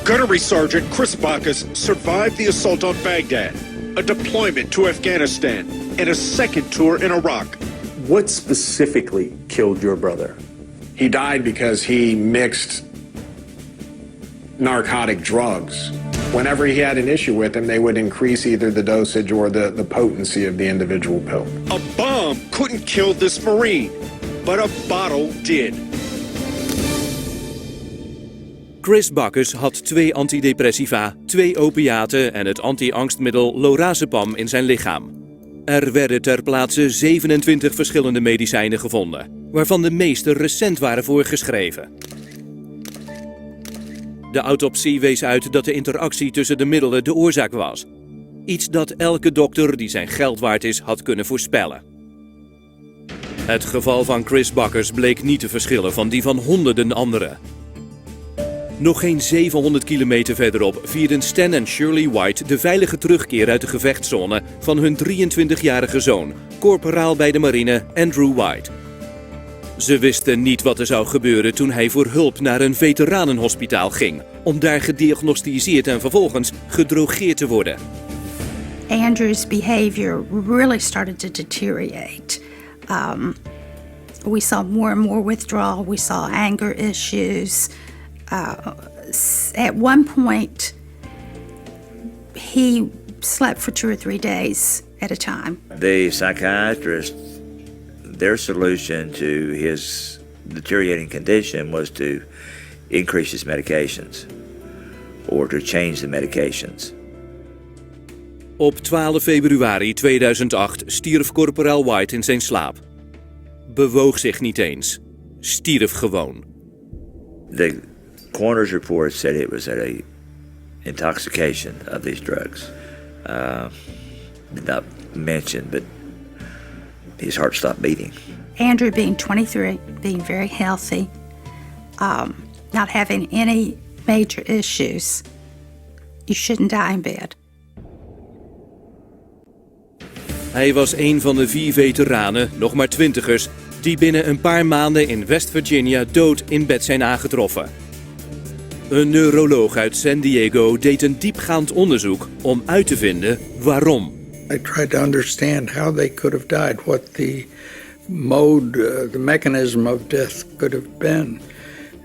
Gunnery Sergeant Chris Bacchus survived the assault on Baghdad, a deployment to Afghanistan, and a second tour in Iraq. What specifically killed your brother? He died because he mixed narcotic drugs. Whenever he had an issue with them, they would increase either the dosage or the potency of the individual pill. A bomb couldn't kill this Marine, but a bottle did. Chris Bacchus had 2 antidepressiva, 2 opiaten en het anti-angstmiddel lorazepam in zijn lichaam. Er werden ter plaatse 27 verschillende medicijnen gevonden, waarvan de meeste recent waren voorgeschreven. De autopsie wees uit dat de interactie tussen de middelen de oorzaak was. Iets dat elke dokter die zijn geld waard is had kunnen voorspellen. Het geval van Chris Bacchus bleek niet te verschillen van die van honderden anderen. Nog geen 700 kilometer verderop vierden Stan en Shirley White de veilige terugkeer uit de gevechtszone van hun 23-jarige zoon, korporaal bij de marine Andrew White. Ze wisten niet wat er zou gebeuren toen hij voor hulp naar een veteranenhospitaal ging, om daar gediagnosticeerd en vervolgens gedrogeerd te worden. Andrew's behavior really started to deteriorate. We saw more and more withdrawal. We saw anger issues. At one point, he slept for 2 or 3 days at a time. The psychiatrist, their solution to his deteriorating condition was to increase his medications or to change the medications. Op 12 februari 2008 stierf korporaal White in zijn slaap. Bewoog zich niet eens. Stierf gewoon. The coroner's report said it was a intoxication of these drugs. Did not mention, but his heart stopped beating. Andrew being 23, being very healthy, not having any major issues, you shouldn't die in bed. Hij was een van de 4 veteranen, nog maar 20ers, die binnen een paar maanden in West Virginia dood in bed zijn aangetroffen. Een neuroloog uit San Diego deed een diepgaand onderzoek om uit te vinden waarom. I tried to understand how they could have died, what the mode, the mechanism of death could have been.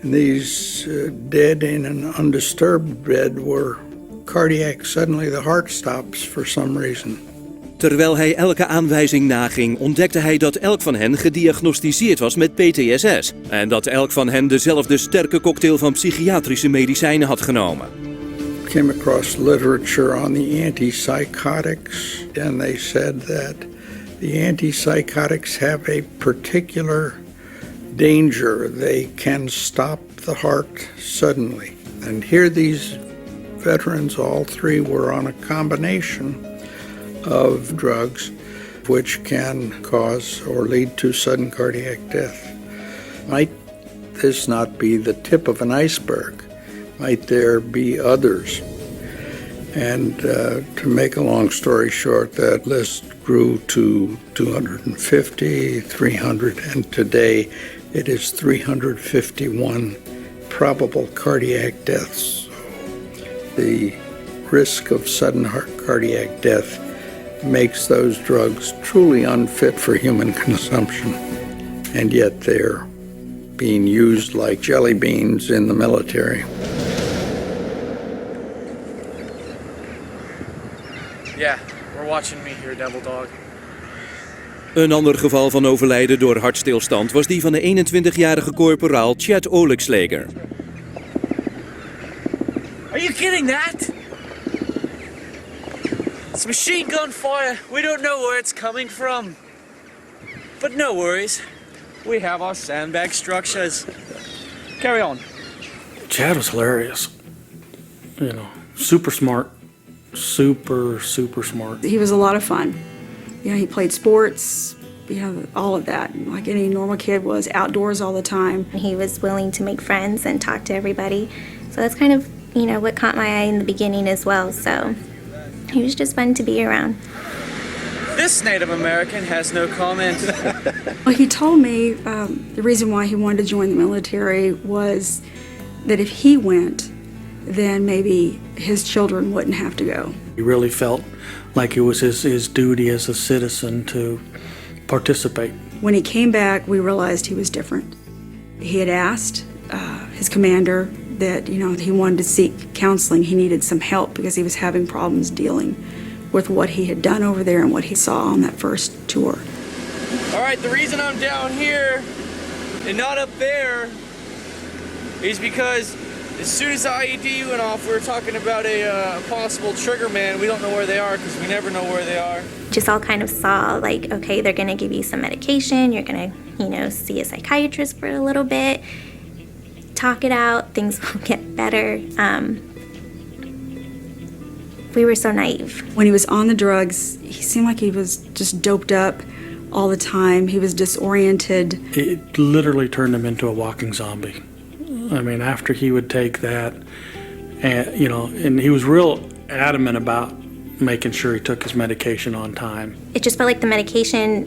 And these dead in an undisturbed bed were cardiac. Suddenly the heart stops for some reason. Terwijl hij elke aanwijzing naging, ontdekte hij dat elk van hen gediagnosticeerd was met PTSS. En dat elk van hen dezelfde sterke cocktail van psychiatrische medicijnen had genomen. I came across literature on the antipsychotics, and they said that the antipsychotics have a particular danger. They can stop the heart suddenly. And here these veterans, all 3 were on a combination of drugs which can cause or lead to sudden cardiac death. Might this not be the tip of an iceberg? Might there be others? And to make a long story short, that list grew to 250, 300, and today it is 351 probable cardiac deaths. The risk of sudden cardiac death makes those drugs truly unfit for human consumption, and yet they're being used like jelly beans in the military. Yeah, we're watching me here, devil dog. Een ander geval van overlijden door hartstilstand was die van de 21-jarige korporaal Chad Olegslager. Are you kidding that? It's machine gun fire. We don't know where it's coming from. But no worries. We have our sandbag structures. Carry on. Chad was hilarious. You know, super smart. Super smart. He was a lot of fun. You know, he played sports. All of that. Like any normal kid was outdoors all the time. He was willing to make friends and talk to everybody. So that's kind of, what caught my eye in the beginning as well. So he was just fun to be around. This Native American has no comment. Well, he told me the reason why he wanted to join the military was that if he went, then maybe his children wouldn't have to go. He really felt like it was his duty as a citizen to participate. When he came back, we realized he was different. He had asked his commander that, he wanted to seek counseling. He needed some help because he was having problems dealing with what he had done over there and what he saw on that first tour. All right, the reason I'm down here and not up there is because as soon as the IED went off, we were talking about a possible trigger man. We don't know where they are because we never know where they are. Just all kind of saw like, okay, they're gonna give you some medication. You're gonna, see a psychiatrist for a little bit, talk it out, things will get better. We were so naive. When he was on the drugs, he seemed like he was just doped up all the time. He was disoriented. It literally turned him into a walking zombie. I mean, after he would take that, and he was real adamant about making sure he took his medication on time. It just felt like the medication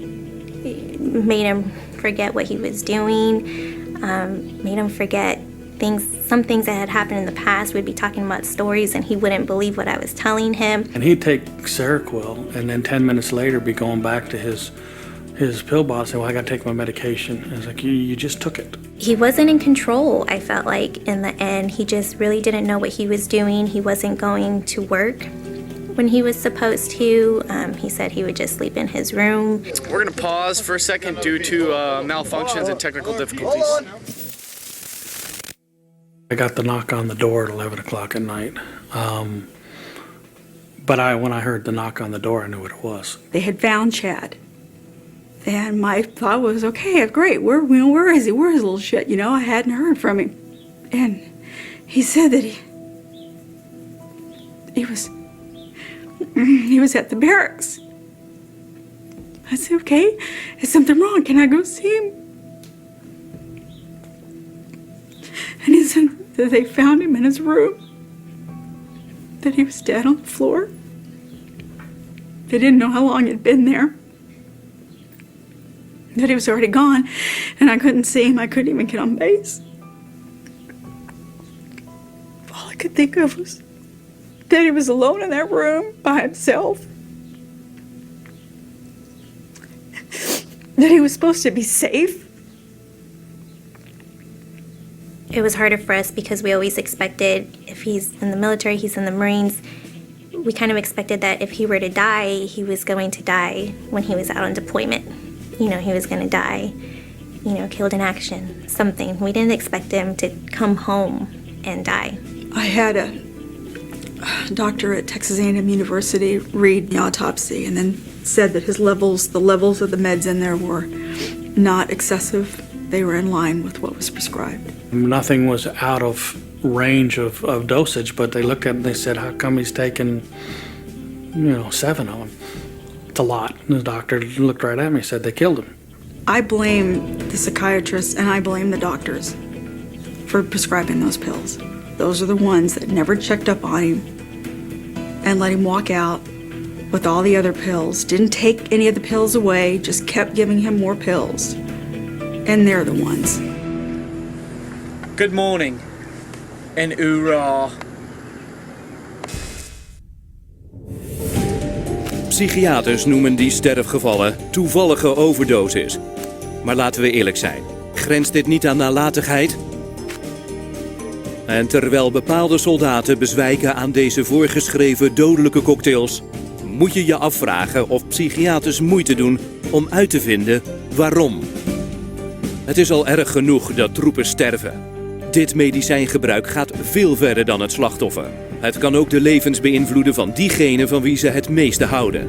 made him forget what he was doing, made him forget some things that had happened in the past. We'd be talking about stories and he wouldn't believe what I was telling him. And he'd take Seroquel and then 10 minutes later be going back to his pill bottle and say, well, I gotta take my medication. And it's like, you just took it. He wasn't in control, I felt like, in the end. He just really didn't know what he was doing. He wasn't going to work when he was supposed to. He said he would just sleep in his room. We're gonna pause for a second due to malfunctions and technical difficulties. I got the knock on the door at 11 o'clock at night. When I heard the knock on the door, I knew what it was. They had found Chad. And my thought was, okay, great, where is he? Where's his little shit? I hadn't heard from him. And he said that he was at the barracks. I said, okay, is something wrong? Can I go see him? And he said that they found him in his room, that he was dead on the floor. They didn't know how long he'd been there, that he was already gone, and I couldn't see him. I couldn't even get on base. All I could think of was that he was alone in that room by himself, that he was supposed to be safe. It was harder for us because we always expected, if he's in the military, he's in the Marines, we kind of expected that if he were to die, he was going to die when he was out on deployment. He was going to die, killed in action, something. We didn't expect him to come home and die. I had a doctor at Texas A&M University read the autopsy and then said that the levels of the meds in there were not excessive. They were in line with what was prescribed. Nothing was out of range of dosage, but they looked at it and they said, how come he's taking, 7 of them? It's a lot. And the doctor looked right at me and said, they killed him. I blame the psychiatrists and I blame the doctors for prescribing those pills. Those are the ones that never checked up on him and let him walk out with all the other pills. Didn't take any of the pills away, just kept giving him more pills. And they're the ones. Good morning and hoorah. Psychiaters noemen die sterfgevallen toevallige overdosis. Maar laten we eerlijk zijn, grenst dit niet aan nalatigheid? En terwijl bepaalde soldaten bezwijken aan deze voorgeschreven dodelijke cocktails, moet je je afvragen of psychiaters moeite doen om uit te vinden waarom. Het is al erg genoeg dat troepen sterven. Dit medicijngebruik gaat veel verder dan het slachtoffer. Het kan ook de levens beïnvloeden van diegenen van wie ze het meeste houden.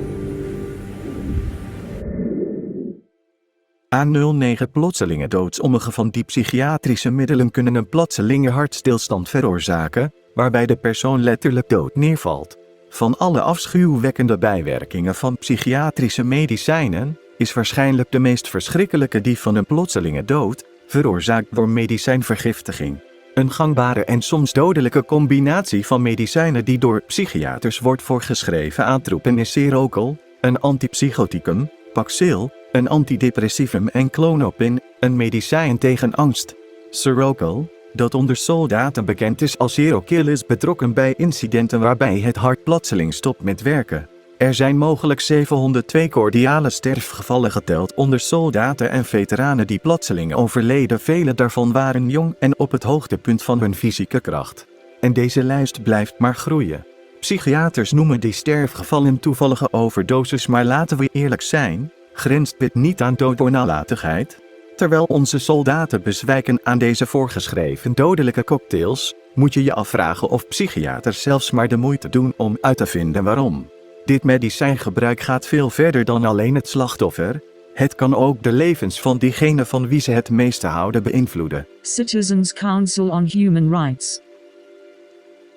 A09 Plotselinge Dood. Sommige van die psychiatrische middelen kunnen een plotselinge hartstilstand veroorzaken, waarbij de persoon letterlijk dood neervalt. Van alle afschuwwekkende bijwerkingen van psychiatrische medicijnen is waarschijnlijk de meest verschrikkelijke die van een plotselinge dood, veroorzaakt door mediceinvergiftiging. Een gangbare en soms dodelijke combinatie van medicijnen die door psychiaters wordt voorgeschreven aan troepen is Seroquel, een antipsychoticum, Paxil, een antidepressivum en klonopin, een medicijn tegen angst. Seroquel, dat onder soldaten bekend is als Seroquel, is betrokken bij incidenten waarbij het hart plotseling stopt met werken. Er zijn mogelijk 702 cordiale sterfgevallen geteld onder soldaten en veteranen die plotseling overleden. Vele daarvan waren jong en op het hoogtepunt van hun fysieke kracht. En deze lijst blijft maar groeien. Psychiaters noemen die sterfgevallen toevallige overdoses, maar laten we eerlijk zijn, grenst dit niet aan dood door nalatigheid? Terwijl onze soldaten bezwijken aan deze voorgeschreven dodelijke cocktails, moet je je afvragen of psychiaters zelfs maar de moeite doen om uit te vinden waarom. Dit medicijngebruik gaat veel verder dan alleen het slachtoffer. Het kan ook de levens van diegenen van wie ze het meeste houden beïnvloeden. Citizens Council on Human Rights.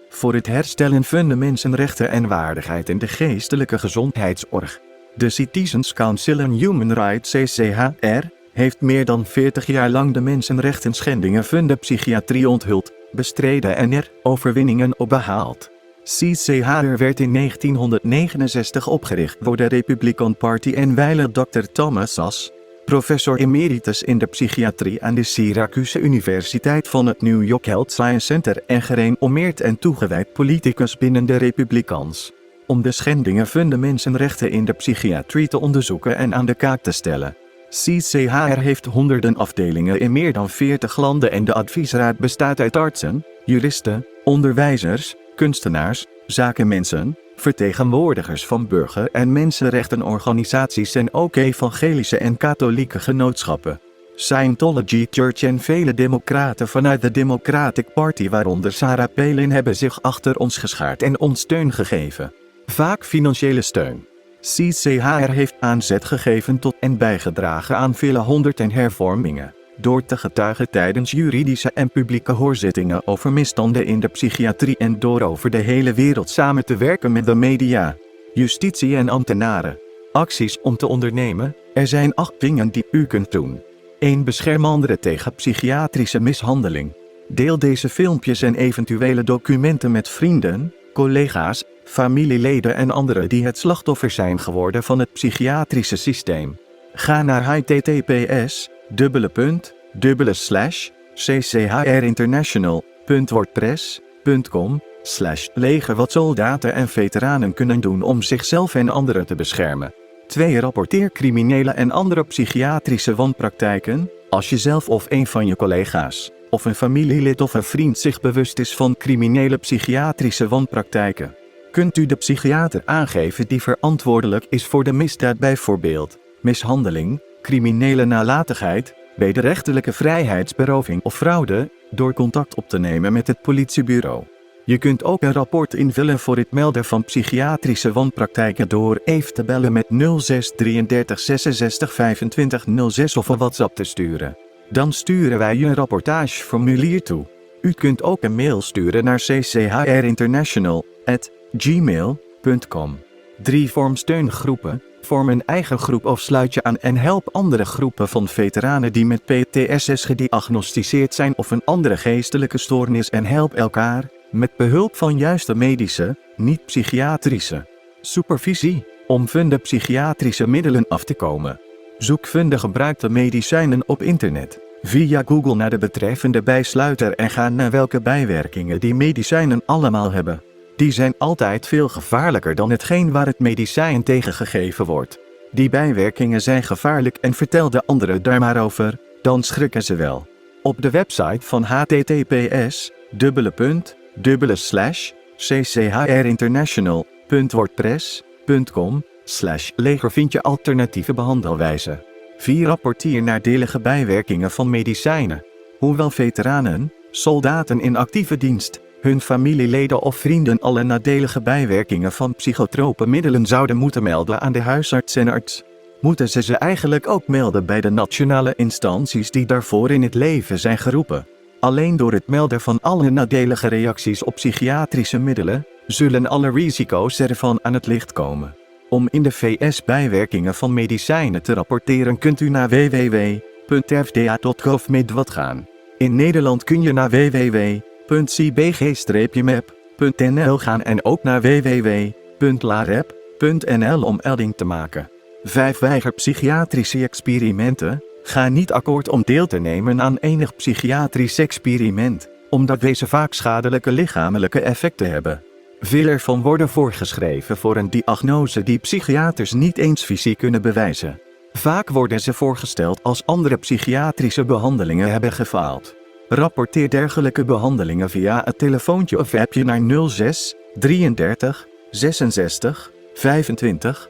Voor het herstellen van de mensenrechten en waardigheid in de geestelijke gezondheidszorg. De Citizens Council on Human Rights CCHR heeft meer dan 40 jaar lang de mensenrechten schendingen van de psychiatrie onthuld, bestreden en er overwinningen op behaald. CCHR werd in 1969 opgericht door de Republican Party en wijlen Dr. Thomas Sass, professor emeritus in de psychiatrie aan de Syracuse Universiteit van het New York Health Science Center en gerenommeerd en toegewijd politicus binnen de Republikeins. Om de schendingen van de mensenrechten in de psychiatrie te onderzoeken en aan de kaak te stellen. CCHR heeft honderden afdelingen in meer dan 40 landen en de adviesraad bestaat uit artsen, juristen, onderwijzers, kunstenaars, zakenmensen, vertegenwoordigers van burger- en mensenrechtenorganisaties en ook evangelische en katholieke genootschappen. Scientology Church en vele democraten vanuit de Democratic Party, waaronder Sarah Palin, hebben zich achter ons geschaard en ons steun gegeven. Vaak financiële steun. CCHR heeft aanzet gegeven tot en bijgedragen aan vele honderden hervormingen. Door te getuigen tijdens juridische en publieke hoorzittingen over misstanden in de psychiatrie en door over de hele wereld samen te werken met de media, justitie en ambtenaren. Acties om te ondernemen. Er zijn 8 dingen die u kunt doen. 1. Bescherm anderen tegen psychiatrische mishandeling. Deel deze filmpjes en eventuele documenten met vrienden, collega's, familieleden en anderen die het slachtoffer zijn geworden van het psychiatrische systeem. Ga naar https://cchrinternational.wordpress.com/leger wat soldaten en veteranen kunnen doen om zichzelf en anderen te beschermen. 2. Rapporteer criminele en andere psychiatrische wanpraktijken, als je zelf of een van je collega's, of een familielid of een vriend zich bewust is van criminele psychiatrische wanpraktijken. Kunt u de psychiater aangeven die verantwoordelijk is voor de misdaad, bijvoorbeeld mishandeling, criminele nalatigheid, wederrechtelijke vrijheidsberoving of fraude, door contact op te nemen met het politiebureau. Je kunt ook een rapport invullen voor het melden van psychiatrische wanpraktijken door even te bellen met 06 33 66 25 06 of een WhatsApp te sturen. Dan sturen wij je een rapportageformulier toe. U kunt ook een mail sturen naar cchrinternational@gmail.com. 3. Vorm steungroepen. Vorm een eigen groep of sluit je aan en help andere groepen van veteranen die met PTSS gediagnosticeerd zijn of een andere geestelijke stoornis en help elkaar, met behulp van juiste medische, niet psychiatrische supervisie, om van de psychiatrische middelen af te komen. Zoek van de gebruikte medicijnen op internet, via Google naar de betreffende bijsluiter en ga naar welke bijwerkingen die medicijnen allemaal hebben. Die zijn altijd veel gevaarlijker dan hetgeen waar het medicijn tegen gegeven wordt. Die bijwerkingen zijn gevaarlijk en vertel de anderen daar maar over, dan schrikken ze wel. Op de website van https://cchrinternational.wordpress.com/leger vind je alternatieve behandelwijzen. 4. Rapporteer nadelige bijwerkingen van medicijnen. Hoewel veteranen, soldaten in actieve dienst, hun familieleden of vrienden alle nadelige bijwerkingen van psychotrope middelen zouden moeten melden aan de huisarts en arts, moeten ze eigenlijk ook melden bij de nationale instanties die daarvoor in het leven zijn geroepen. Alleen door het melden van alle nadelige reacties op psychiatrische middelen, zullen alle risico's ervan aan het licht komen. Om in de VS bijwerkingen van medicijnen te rapporteren kunt u naar www.fda.gov/med gaan. In Nederland kun je naar www.cbg-map.nl gaan en ook naar www.larep.nl om melding te maken. 5. Weiger psychiatrische experimenten. Ga niet akkoord om deel te nemen aan enig psychiatrisch experiment, omdat deze vaak schadelijke lichamelijke effecten hebben. Veel ervan worden voorgeschreven voor een diagnose die psychiaters niet eens fysiek kunnen bewijzen. Vaak worden ze voorgesteld als andere psychiatrische behandelingen hebben gefaald. Rapporteer dergelijke behandelingen via het telefoontje of appje naar 06 33 66 25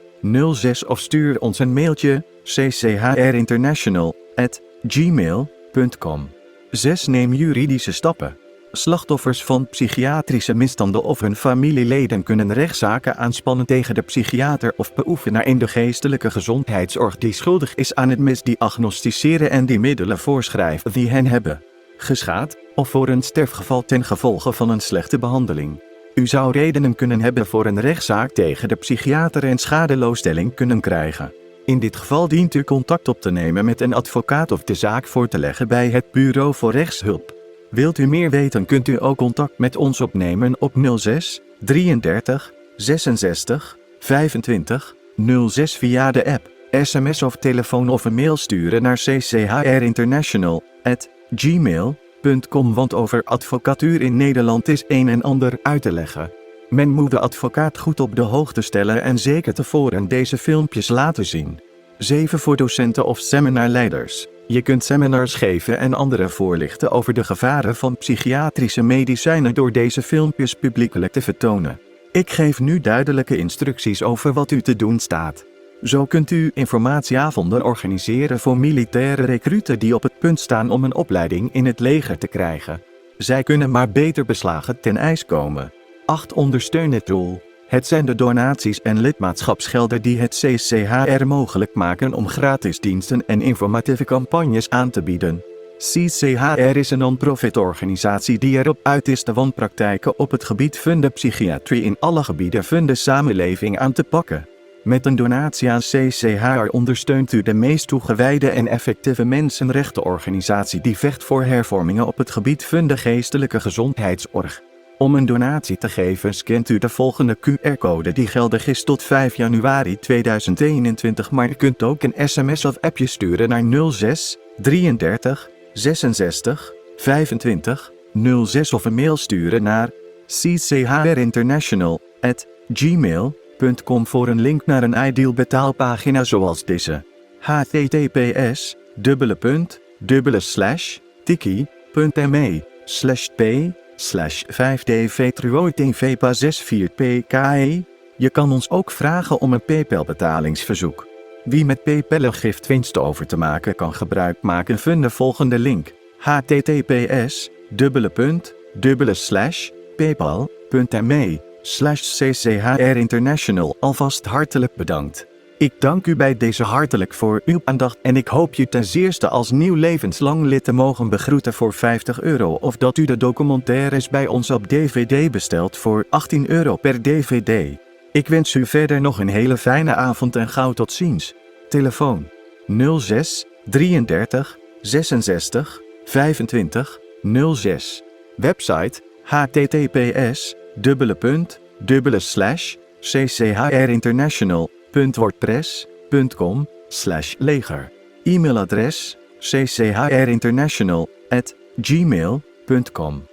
06 of stuur ons een mailtje cchrinternal@gmail.com. 6. Neem juridische stappen. Slachtoffers van psychiatrische misstanden of hun familieleden kunnen rechtszaken aanspannen tegen de psychiater of beoefenaar in de geestelijke gezondheidszorg die schuldig is aan het misdiagnosticeren en die middelen voorschrijven die hen hebben geschaad, of voor een sterfgeval ten gevolge van een slechte behandeling. U zou redenen kunnen hebben voor een rechtszaak tegen de psychiater en schadeloosstelling kunnen krijgen. In dit geval dient u contact op te nemen met een advocaat of de zaak voor te leggen bij het Bureau voor Rechtshulp. Wilt u meer weten, kunt u ook contact met ons opnemen op 06 33 66 25 06 via de app, sms of telefoon of een mail sturen naar cchrinternal@gmail.com, want over advocatuur in Nederland is een en ander uit te leggen. Men moet de advocaat goed op de hoogte stellen en zeker tevoren deze filmpjes laten zien. 7. Voor docenten of seminarleiders. Je kunt seminars geven en anderen voorlichten over de gevaren van psychiatrische medicijnen door deze filmpjes publiekelijk te vertonen. Ik geef nu duidelijke instructies over wat u te doen staat. Zo kunt u informatieavonden organiseren voor militaire recruten die op het punt staan om een opleiding in het leger te krijgen. Zij kunnen maar beter beslagen ten ijs komen. 8. Ondersteun het doel. Het zijn de donaties en lidmaatschapsgelden die het CCHR mogelijk maken om gratis diensten en informatieve campagnes aan te bieden. CCHR is een non-profit organisatie die erop uit is de wanpraktijken op het gebied van de psychiatrie in alle gebieden van de samenleving aan te pakken. Met een donatie aan CCHR ondersteunt u de meest toegewijde en effectieve mensenrechtenorganisatie die vecht voor hervormingen op het gebied van de geestelijke gezondheidszorg. Om een donatie te geven scant u de volgende QR-code die geldig is tot 5 januari 2021, maar u kunt ook een sms of appje sturen naar 06 33 66 25 06 of een mail sturen naar cchrinternal@gmail.com voor een link naar een ideal betaalpagina zoals deze. https://tiki.me/p/5dv-64pke. Je kan ons ook vragen om een PayPal-betalingsverzoek. Wie met PayPal een giftwinst over te maken kan gebruik maken van de volgende link. https://paypal.me/cchr-international. Alvast hartelijk bedankt. Ik dank u bij deze hartelijk voor uw aandacht en ik hoop u ten zeerste als nieuw levenslang lid te mogen begroeten voor €50 of dat u de documentaires bij ons op DVD bestelt voor €18 per DVD. Ik wens u verder nog een hele fijne avond en gauw tot ziens. Telefoon 06 33 66 25 06. Website https://cchrinternal.wordpress.com/leger. E-mailadres cchrinternal@gmail.com